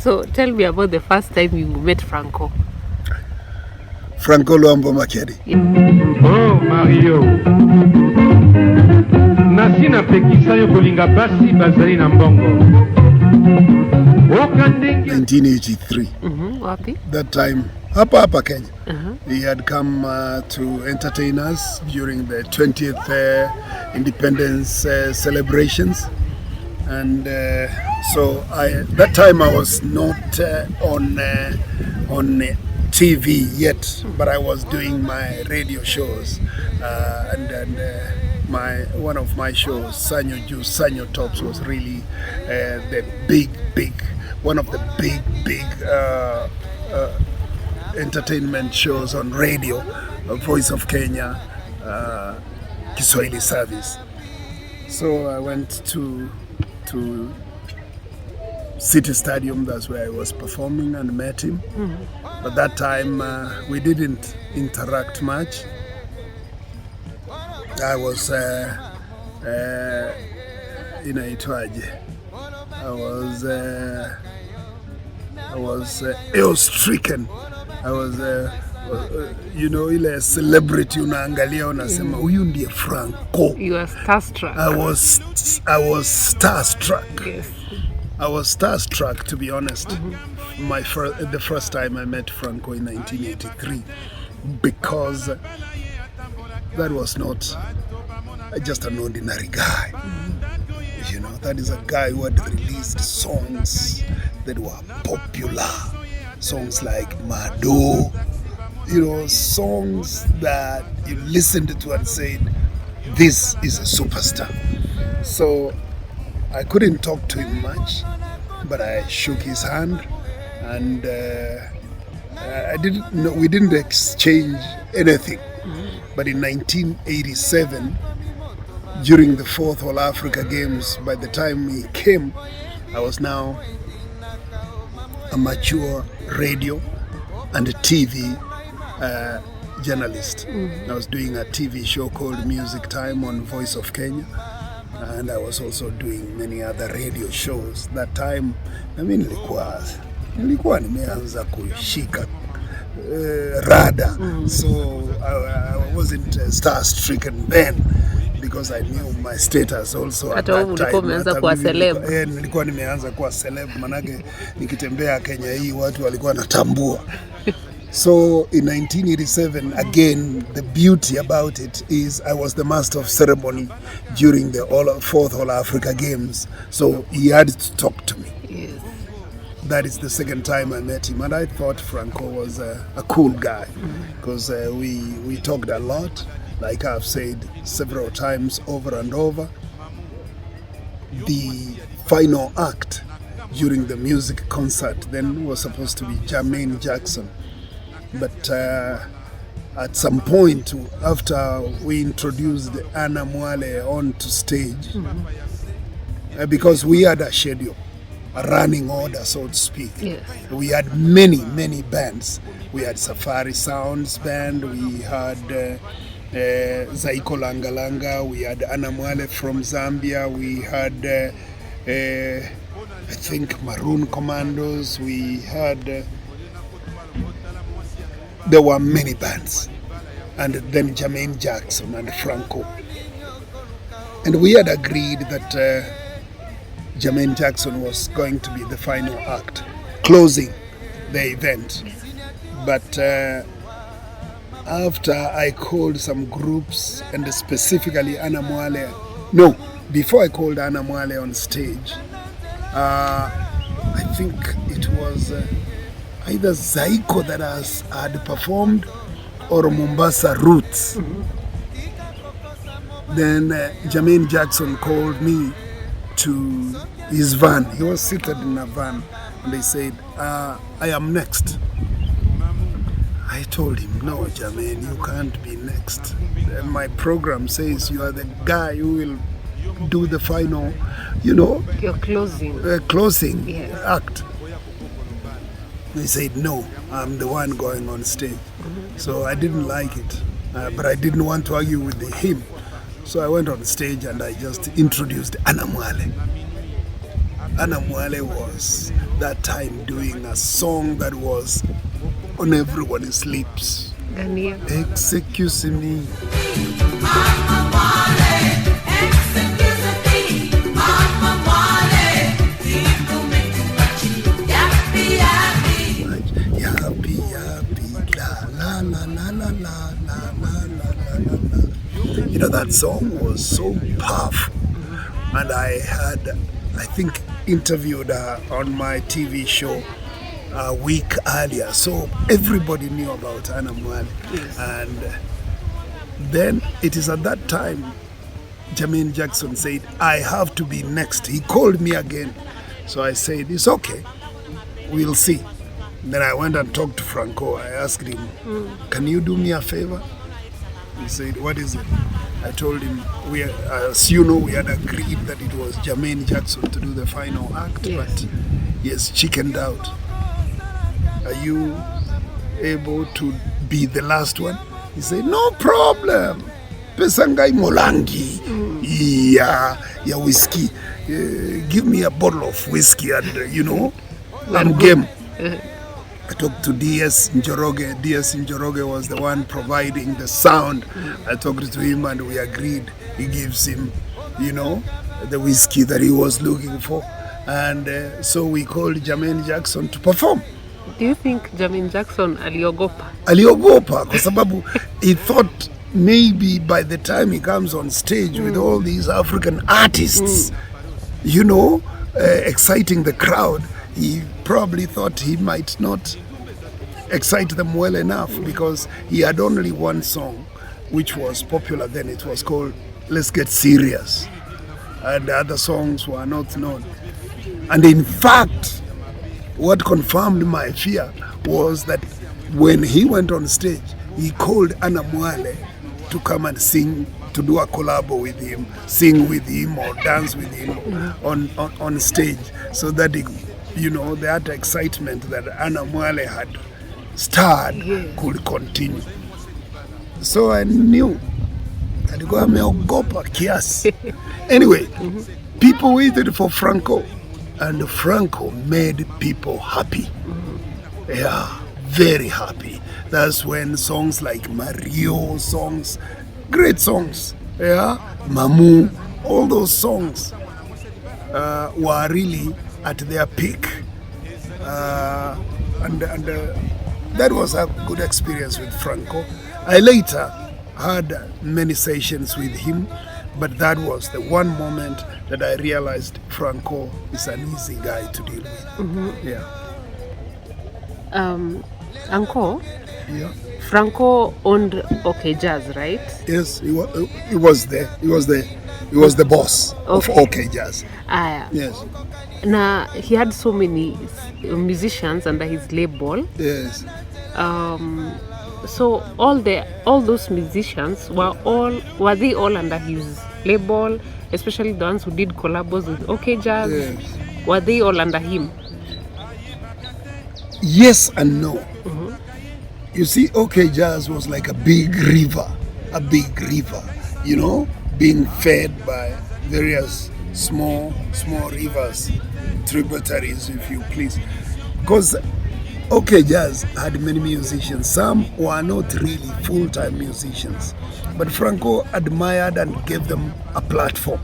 So tell me about the first time you met Franco. Franco Luambo Makiadi. Oh Mario, nasi na pekisa yo kolinga basi bazali na mbongo. 1983. Wapi? That time, hapa Kenya. He had come to entertain us during the 20th independence celebrations. And so that time I was not on TV yet, but I was doing my radio shows, and one of my shows, Sanyo Juice, Sanyo Tops, was really the big one of the big entertainment shows on radio, Voice of Kenya, Kiswahili service. So I went to City Stadium. That's where I was performing, and met him. But that time we didn't interact much. I was ill-stricken. I was ile celebrity unaangalia unasema huyu ndiye Franco. You were starstruck. I was starstruck. Yes. I was starstruck, to be honest. The first time I met Franco in 1983, because that was not just an ordinary guy. You know, that is a guy who had released songs that were popular, songs like Mado, you know, songs that you listened to and said, this is a superstar. So I couldn't talk to him much, but I shook his hand, and we didn't exchange anything. But in 1987, during the 4th All Africa Games, by the time he came, I was now a mature radio and a TV journalist. I was doing a TV show called Music Time on Voice of Kenya, and I was also doing many other radio shows. That time, I mean, nilikuwa nimeanza kushika rada, so I wasn't star-stricken then, because I knew my status also at that time. Nilikuwa nimeanza kuwa celeb, manake nikitembea Kenya hii watu walikuwa natambua. So in 1987, again, the beauty about it is I was the master of ceremony during the 4th All Africa Games. So he had to talk to me. Yes. That is the second time I met him, and I thought Franco was a cool guy, because we talked a lot, like I've said several times over and over. The final act during the music concert then was supposed to be Jermaine Jackson. But at some point, after we introduced Anna Mwale onto stage, because we had a schedule, a running order, so to speak. Yes. We had many bands. We had Safari Sounds Band, we had Zaiko Langalanga, we had Anna Mwale from Zambia, we had I think Maroon Commandos, we had there were many bands, and then Jermaine Jackson and Franco. And we had agreed that Jermaine Jackson was going to be the final act, closing the event. But after I called some groups, and specifically Anna Mwale, no, before I called Anna Mwale on stage, I think it was either Zaiko that had performed, or Mombasa Roots. Then Jermaine Jackson called me to his van. He was seated in a van, and they said, I am next. I told him, no, Jermaine, you can't be next. My program says you are the guy who will do the final, your closing Yes. act. He said, no, I'm the one going on stage. So I didn't like it, but I didn't want to argue with him. So I went on stage and I just introduced Anna Mwale. Anna Mwale was that time doing a song that was on everyone's lips. Gania. Excuse me. Yappy, yappy, la, la, la, la, la, la, la, la, la, la, la. You know, that song was so powerful. And I had, I think, interviewed her on my TV show a week earlier. So everybody knew about Anna Mwale. Yes. And then it is at that time Jermaine Jackson said, I have to be next. He called me again. So I said, it's okay. We'll see. Then I went and talked to Franco. I asked him, can you do me a favor? He said, what is it? I told him, as you know, we had agreed that it was Jermaine Jackson to do the final act, Yes. but he has chickened out. Are you able to be the last one? He said, no problem. Pesangai Molangi. Yeah, whiskey. Give me a bottle of whiskey and, I'm game. I talked to DS Njoroge. DS Njoroge was the one providing the sound. I talked to him and we agreed. He gives him, the whiskey that he was looking for. And so we called Jermaine Jackson to perform. Do you think Jermaine Jackson aliogopa? Aliogopa kwa sababu he thought maybe by the time he comes on stage with all these African artists, exciting the crowd, he probably thought he might not excite them well enough because he had only one song which was popular then. It was called Let's Get Serious. And the other songs were not known. And in fact, what confirmed my fear was that when he went on stage, he called Anna Mwale to come and sing, to do a collabo with him, sing with him or dance with him on stage, so that that excitement that Anna Mwale had started could continue. So I knew alikuwa ameogopa kiasi. Anyway, people waited for Franco, and Franco made people happy. Yeah, very happy. That's when songs like Mario songs, great songs, Mamu, all those songs were really at their peak. And that was a good experience with Franco. I later had many sessions with him, but that was the one moment that I realized Franco is an easy guy to deal with. Yeah. Uncle, Yeah. Franco owned OK Jazz, right? Yes, he was there. He was the boss of OK Jazz. Yes. Now he had so many musicians under his label. Yes. So all those musicians were they all under his label, especially the ones who did collabos with OK Jazz? Yes. Were they all under him? Yes and no. You see, OK Jazz was like a big river, being fed by various small rivers, tributaries, if you please. Because OK Jazz had many musicians. Some were not really full-time musicians, but Franco admired and gave them a platform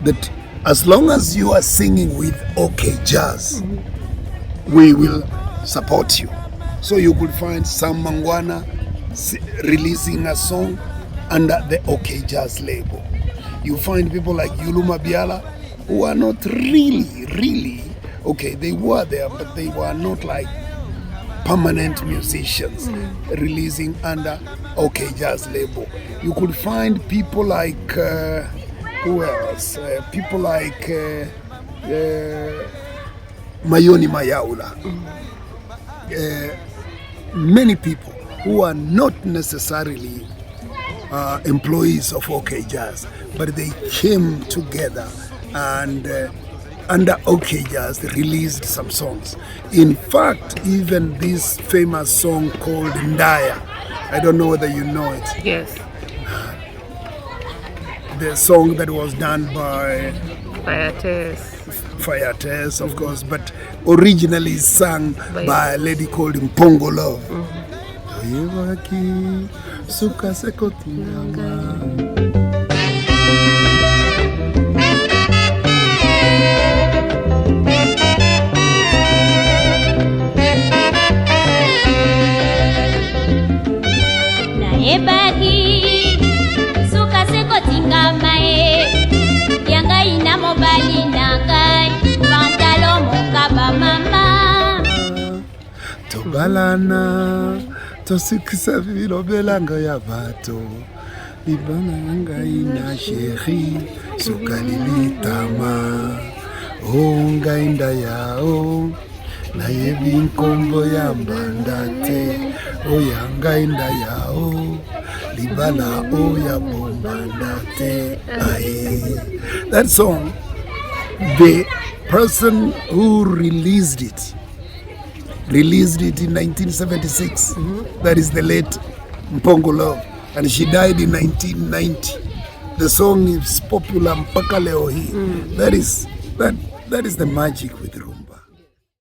that as long as you are singing with OK Jazz, we will support you. So you could find Sam Mangwana releasing a song under the OK Jazz label. You find people like Yulu Mabiala who are not really, okay, they were there, but they were not like permanent musicians releasing under OK Jazz label. You could find people like, who else? People like Mayoni Mayaula. Many people who are not necessarily employees of OK Jazz, but they came together and under OK Jazz released some songs. In fact, even this famous song called Ndaya, I don't know whether you know it. Yes. The song that was done by Fire Test, of course, but originally sung by a lady called Mpongo Love. Oyewaki, suka sekotingama. Ebaki suka seko tingama yanga ina mobali nangai pantalo mokaba mama tobalana tosikisa vilobelanga ya bato libana yanga ina sheri suka lilitama onga inda yao na yebi nkombo ya mbandate oyanga inda yao libala oya bombandate. That song, the person who released it in 1976. That is the late Mpongo Love, and she died in 1990. The song is popular mpaka leo hii. That is the magic with rumba.